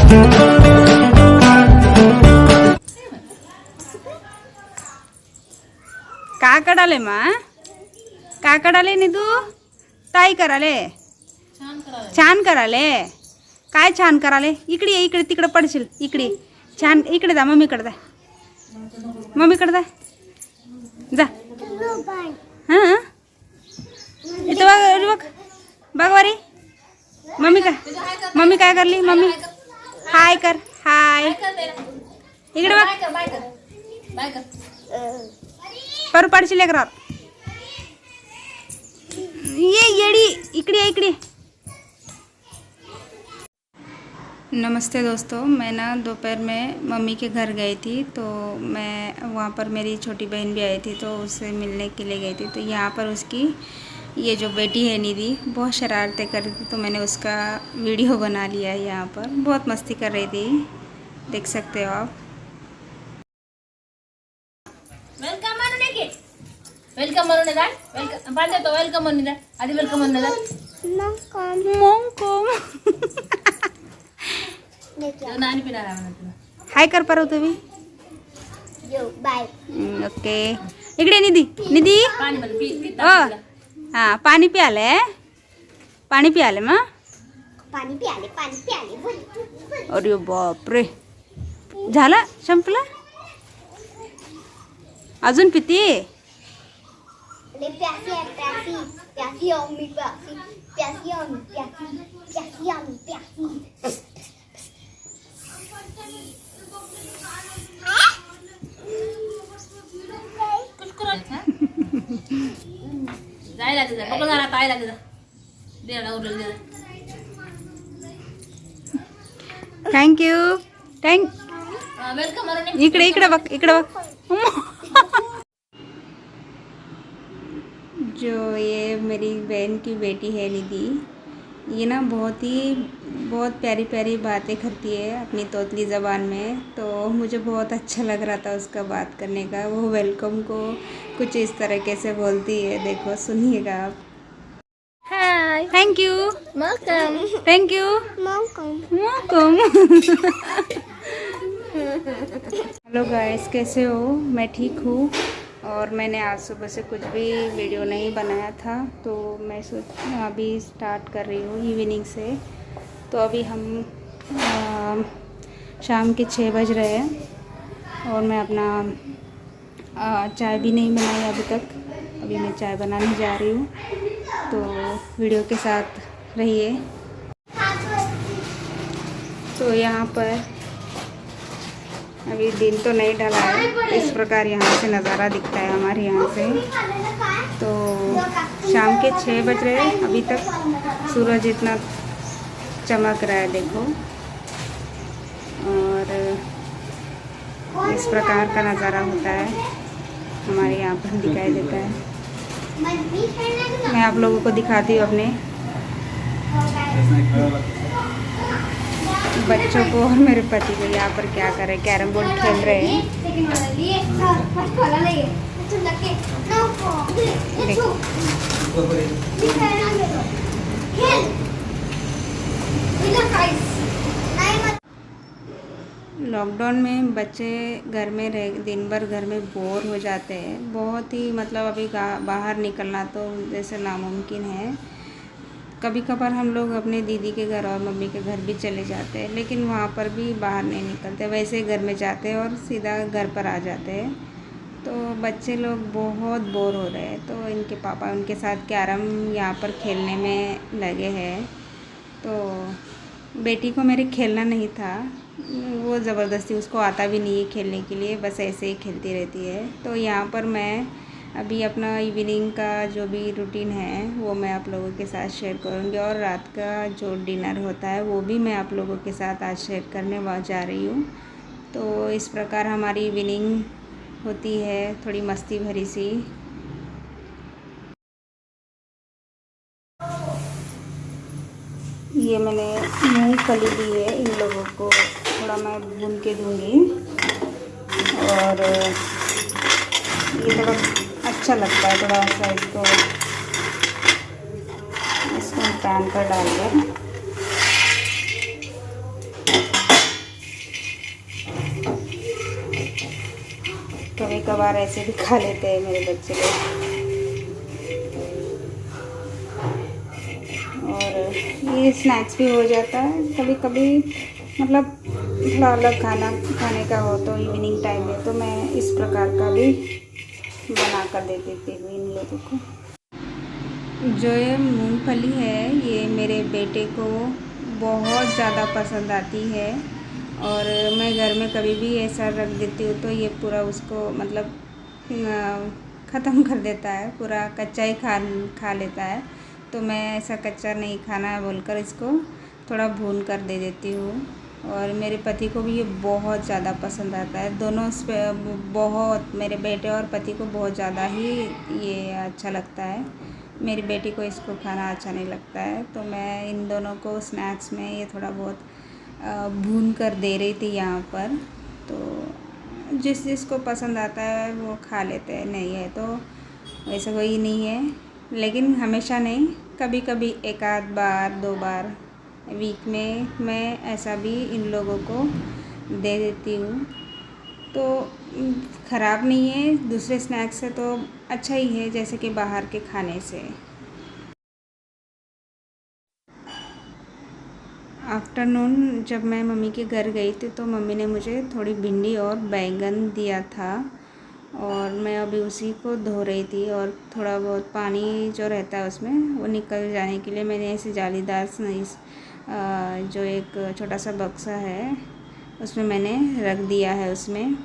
का कडाले मा का कडाले निधू ताई कराले छान कराले काय छान कराले इकडे ये इकडे तिकडे पडशील इकडे छान इकडे जा मम्मीकडे जा मम्मीकडे जा जा हां इथं बघ बघ वारी मम्मी काय करली मम्मी हाय कर हाय इकडे बघ पर पडशील लेकरावर ये येडी इकडे इकडे। नमस्ते दोस्तों, मैं ना दोपहर में मम्मी के घर गई थी, तो मैं वहाँ पर मेरी छोटी बहन भी आई थी, तो उससे मिलने के लिए गई थी। तो यहाँ पर उसकी ये जो बेटी है निधि बहुत शरारतें कर रही थी, तो मैंने उसका वीडियो बना लिया है। यहाँ पर बहुत मस्ती कर रही थी, देख सकते हो आप। वेलकम म्हणून जा, वेलकम पाहिजे तो वेलकम म्हणून जा, आधी वेलकम म्हणून जा। नानी पिना रहा तुला हाय कर पारो तुम्ही बाय ओके। इकडे निधी निधी पाणी पण पी हां पाणी प्याले मग पाणी प्याले अरे बापरे झालं संपलं अजून पिती प्यासी अम्मी कुछ करो जायला तुझा बघ जरा पायला तुझा देणा उरलं दे। थँक्यू वेलकम म्हणून इकडे बघ जो ये मेरी बहन की बेटी है निधि, ये ना बहुत प्यारी प्यारी बातें करती है अपनी तोतली ज़बान में। तो मुझे बहुत अच्छा लग रहा था उसका बात करने का। वो वेलकम को कुछ इस तरीके से बोलती है, देखो सुनिएगा आप। Hi thank you welcome thank you welcome. Hello guys, कैसे हो? मैं ठीक हूँ। और मैंने आज सुबह से कुछ भी वीडियो नहीं बनाया था, तो मैं अभी स्टार्ट कर रही हूँ इवनिंग से। तो अभी हम शाम के 6 बज रहे हैं और मैं अपना चाय भी नहीं बनाई अभी तक। अभी मैं चाय बनाने जा रही हूँ, तो वीडियो के साथ रहिए। तो यहाँ पर अभी दिन तो नहीं ढला है, इस प्रकार यहाँ से नज़ारा दिखता है हमारे यहाँ से। तो शाम के 6 बज रहे हैं, अभी तक सूरज इतना चमक रहा है, देखो। और इस प्रकार का नज़ारा होता है हमारे यहाँ पर, दिखाई देता है। मैं आप लोगों को दिखाती हूँ अपने बच्चों को और मेरे पति को यहाँ पर क्या कर रहे हैं, कैरम बोर्ड खेल रहे हैं। लॉकडाउन में बच्चे घर में दिन भर घर में बोर हो जाते हैं, बहुत ही मतलब अभी बाहर निकलना तो जैसे नामुमकिन है। कभी कभार हम लोग अपने दीदी के घर और मम्मी के घर भी चले जाते हैं, लेकिन वहाँ पर भी बाहर नहीं निकलते, वैसे ही घर में जाते हैं और सीधा घर पर आ जाते हैं। तो बच्चे लोग बहुत बोर हो रहे हैं, तो इनके पापा उनके साथ कैरम यहाँ पर खेलने में लगे हैं। तो बेटी को मेरे खेलना नहीं था, वो ज़बरदस्ती, उसको आता भी नहीं है खेलने के लिए, बस ऐसे ही खेलती रहती है। तो यहाँ पर मैं अभी अपना इवनिंग का जो भी रूटीन है वो मैं आप लोगों के साथ शेयर करूँगी, और रात का जो डिनर होता है वो भी मैं आप लोगों के साथ आज शेयर करने जा रही हूँ। तो इस प्रकार हमारी इवनिंग होती है, थोड़ी मस्ती भरी सी। ये मैंने मूंगफली दी है, इन लोगों को थोड़ा मैं भून के दूँगी। और ये थोड़ा अच्छा लगता है, थोड़ा सा इसको पैन पर डाल कर कभार ऐसे भी खा लेते हैं मेरे बच्चे लोग। और ये स्नैक्स भी हो जाता है कभी कभी, मतलब थोड़ा अलग खाना खाने का हो तो इवनिंग टाइम में, तो मैं इस प्रकार का भी बना कर दे देती हूँ इन लोगों को। जो ये मूंगफली है ये मेरे बेटे को बहुत ज़्यादा पसंद आती है, और मैं घर में कभी भी ऐसा रख देती हूँ तो ये पूरा उसको मतलब ख़त्म कर देता है, पूरा कच्चा ही खा लेता है। तो मैं ऐसा कच्चा नहीं खाना बोलकर इसको थोड़ा भून कर दे देती हूँ। और मेरे पति को भी ये बहुत ज़्यादा पसंद आता है। दोनों बहुत, मेरे बेटे और पति को बहुत ज़्यादा ही ये अच्छा लगता है। मेरी बेटी को इसको खाना अच्छा नहीं लगता है, तो मैं इन दोनों को स्नैक्स में ये थोड़ा बहुत भून कर दे रही थी यहाँ पर। तो जिसको पसंद आता है वो खा लेते हैं, नहीं है तो वैसा कोई नहीं है। लेकिन हमेशा नहीं, कभी कभी एक आध बार 2 बार वीक में मैं ऐसा भी इन लोगों को दे देती हूँ। तो ख़राब नहीं है, दूसरे स्नैक्स से तो अच्छा ही है, जैसे कि बाहर के खाने से। आफ्टरनून जब मैं मम्मी के घर गई थी तो मम्मी ने मुझे थोड़ी भिंडी और बैंगन दिया था, और मैं अभी उसी को धो रही थी। और थोड़ा बहुत पानी जो रहता है उसमें वो निकल जाने के लिए मैंने ऐसे जालीदार जो एक छोटा सा बक्सा है उसमें मैंने रख दिया है उसमें,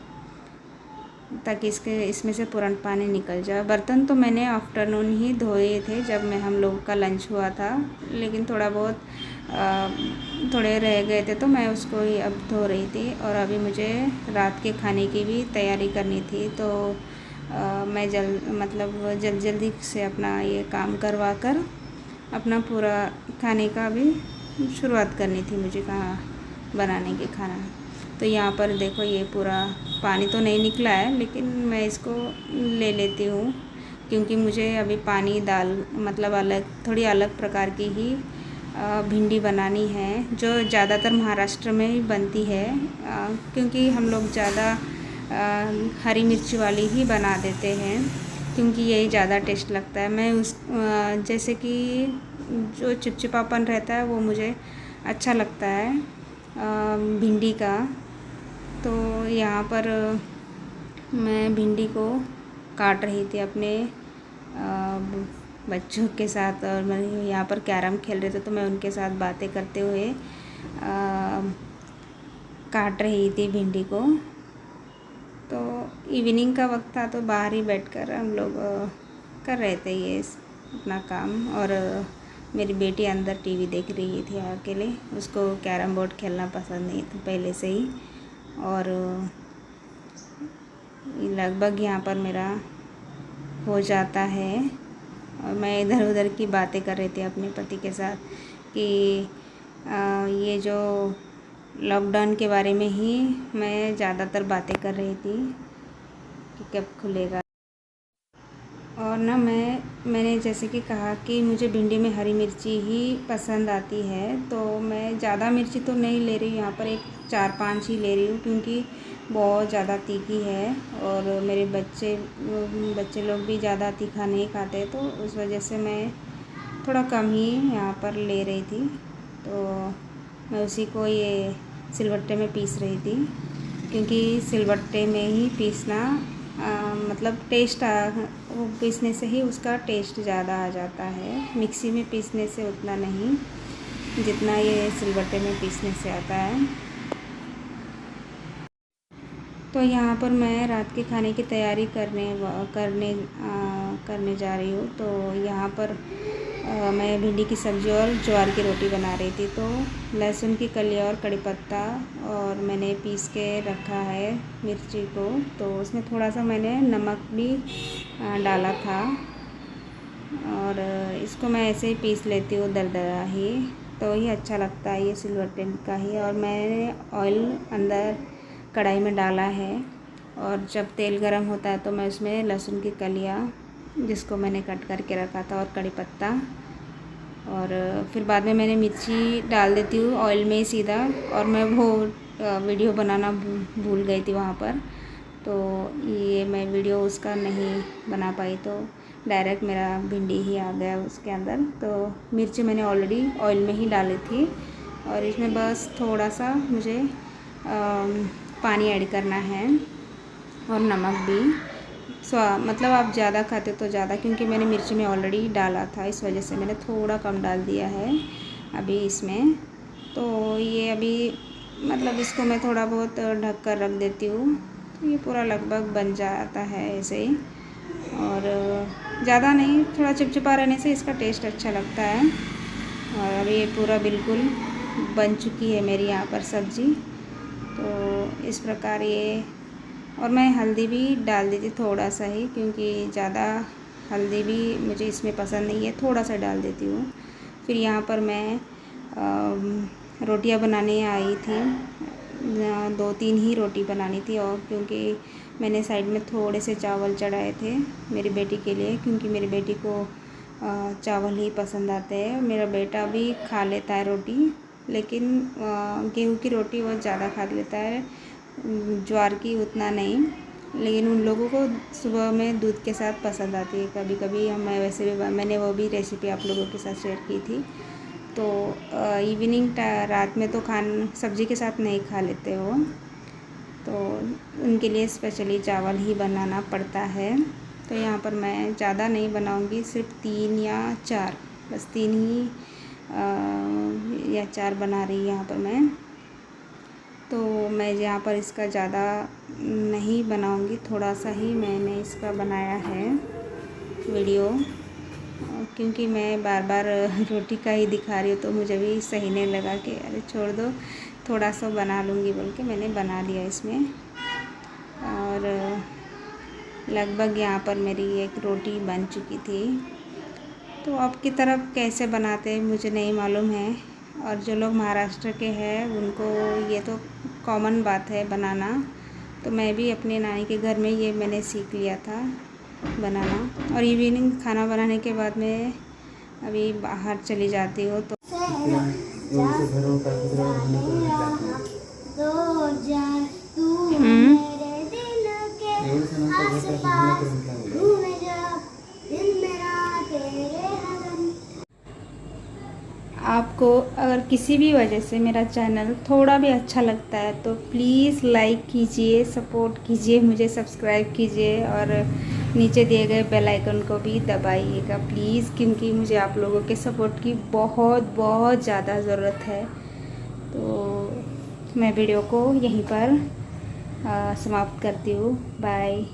ताकि इसमें से पुराना पानी निकल जाए। बर्तन तो मैंने आफ्टरनून ही धोए थे जब हम लोगों का लंच हुआ था, लेकिन थोड़ा बहुत थोड़े रह गए थे तो मैं उसको ही अब धो रही थी। और अभी मुझे रात के खाने की भी तैयारी करनी थी, तो मैं जल्दी से अपना ये काम करवा कर अपना पूरा खाने का भी शुरुआत करनी थी मुझे, कहाँ बनाने के खाना। तो यहाँ पर देखो ये पूरा पानी तो नहीं निकला है, लेकिन मैं इसको ले लेती हूँ क्योंकि मुझे अभी पानी थोड़ी अलग प्रकार की ही भिंडी बनानी है, जो ज़्यादातर महाराष्ट्र में ही बनती है। क्योंकि हम लोग ज़्यादा हरी मिर्ची वाली ही बना देते हैं, क्योंकि यही ज़्यादा टेस्ट लगता है। मैं जैसे कि जो चिपचिपापन रहता है वो मुझे अच्छा लगता है भिंडी का। तो यहाँ पर मैं भिंडी को काट रही थी अपने बच्चों के साथ, और मैं यहाँ पर कैरम खेल रहे थे तो मैं उनके साथ बातें करते हुए काट रही थी भिंडी को। तो इवनिंग का वक्त था तो बाहर ही बैठकर हम लोग कर रहे थे ये अपना काम। और मेरी बेटी अंदर टीवी देख रही थी अकेले, उसको कैरम बोर्ड खेलना पसंद नहीं था पहले से ही। और लगभग यहाँ पर मेरा हो जाता है, और मैं इधर उधर की बातें कर रही थी अपने पति के साथ कि ये जो लॉकडाउन के बारे में ही मैं ज़्यादातर बातें कर रही थी कि कब खुलेगा। और ना मैंने जैसे कि कहा कि मुझे भिंडी में हरी मिर्ची ही पसंद आती है, तो मैं ज़्यादा मिर्ची तो नहीं ले रही हूँ, यहाँ पर एक 4-5 ही ले रही हूँ, क्योंकि बहुत ज़्यादा तीखी है और मेरे बच्चे लोग भी ज़्यादा तीखा नहीं खाते, तो उस वजह से मैं थोड़ा कम ही यहाँ पर ले रही थी। तो मैं उसी को ये सिलबट्टे में पीस रही थी, क्योंकि सिलबट्टे में ही पीसना मतलब टेस्ट वो पीसने से ही उसका टेस्ट ज़्यादा आ जाता है। मिक्सी में पीसने से उतना नहीं, जितना ये सिलबट्टे में पीसने से आता है। तो यहाँ पर मैं रात के खाने की तैयारी करने जा रही हूँ। तो यहाँ पर मैं भिंडी की सब्ज़ी और ज्वार की रोटी बना रही थी। तो लहसुन की कलियाँ और कड़ी पत्ता और मैंने पीस के रखा है मिर्ची को, तो उसमें थोड़ा सा मैंने नमक भी डाला था, और इसको मैं ऐसे ही पीस लेती हूँ दरदरा ही, तो ही अच्छा लगता है ये सिलबट्टे का ही। और मैंने ऑयल अंदर कढ़ाई में डाला है, और जब तेल गरम होता है तो मैं उसमें लहसुन की कलियाँ जिसको मैंने कट करके रखा था और कड़ी पत्ता, और फिर बाद में मैंने मिर्ची डाल देती हूँ ऑयल में ही सीधा। और मैं वो वीडियो बनाना भूल गई थी वहाँ पर, तो ये मैं वीडियो उसका नहीं बना पाई, तो डायरेक्ट मेरा भिंडी ही आ गया उसके अंदर। तो मिर्ची मैंने ऑलरेडी ऑयल में ही डाली थी और इसमें बस थोड़ा सा मुझे पानी ऐड करना है और नमक भी मतलब आप ज़्यादा खाते तो ज़्यादा, क्योंकि मैंने मिर्ची में ऑलरेडी डाला था, इस वजह से मैंने थोड़ा कम डाल दिया है अभी इसमें। तो ये अभी मतलब इसको मैं थोड़ा बहुत ढक कर रख देती हूँ, तो ये पूरा लगभग बन जाता है ऐसे ही। और ज़्यादा नहीं, थोड़ा चिपचिपा रहने से इसका टेस्ट अच्छा लगता है। और अभी ये पूरा बिल्कुल बन चुकी है मेरी यहाँ पर सब्ज़ी। तो इस प्रकार ये, और मैं हल्दी भी डाल दी थी थोड़ा सा ही, क्योंकि ज़्यादा हल्दी भी मुझे इसमें पसंद नहीं है, थोड़ा सा डाल देती हूँ। फिर यहाँ पर मैं रोटियां बनाने आई थी, 2-3 ही रोटी बनानी थी, और क्योंकि मैंने साइड में थोड़े से चावल चढ़ाए थे मेरी बेटी के लिए, क्योंकि मेरी बेटी को चावल ही पसंद आते हैं। मेरा बेटा भी खा लेता है रोटी, लेकिन गेहूं की रोटी वो ज़्यादा खा लेता है, ज्वार की उतना नहीं। लेकिन उन लोगों को सुबह में दूध के साथ पसंद आती है कभी कभी। मैं वैसे भी मैंने वो भी रेसिपी आप लोगों के साथ शेयर की थी। तो इवनिंग रात में तो सब्ज़ी के साथ नहीं खा लेते वो, तो उनके लिए स्पेशली चावल ही बनाना पड़ता है। तो यहाँ पर मैं ज़्यादा नहीं बनाऊँगी, सिर्फ 3 या 4, बस 3 ही या 4 बना रही यहाँ पर मैं। तो मैं यहाँ पर इसका ज़्यादा नहीं बनाऊँगी, थोड़ा सा ही मैंने इसका बनाया है वीडियो, क्योंकि मैं बार बार रोटी का ही दिखा रही हूँ, तो मुझे भी सही नहीं लगा कि अरे छोड़ दो, थोड़ा सा बना लूँगी बोल के मैंने बना लिया इसमें। और लगभग यहाँ पर मेरी एक रोटी बन चुकी थी। तो आपकी तरफ कैसे बनाते हैं मुझे नहीं मालूम है, और जो लोग महाराष्ट्र के हैं उनको ये तो कॉमन बात है बनाना। तो मैं भी अपने नानी के घर में ये मैंने सीख लिया था बनाना। और इवनिंग खाना बनाने के बाद मैं अभी बाहर चली जाती हूँ। तो आपको अगर किसी भी वजह से मेरा चैनल थोड़ा भी अच्छा लगता है तो प्लीज़ लाइक कीजिए, सपोर्ट कीजिए, मुझे सब्सक्राइब कीजिए और नीचे दिए गए बेल आइकन को भी दबाइएगा प्लीज़, क्योंकि मुझे आप लोगों के सपोर्ट की बहुत बहुत ज़्यादा ज़रूरत है। तो मैं वीडियो को यहीं पर समाप्त करती हूँ। बाय।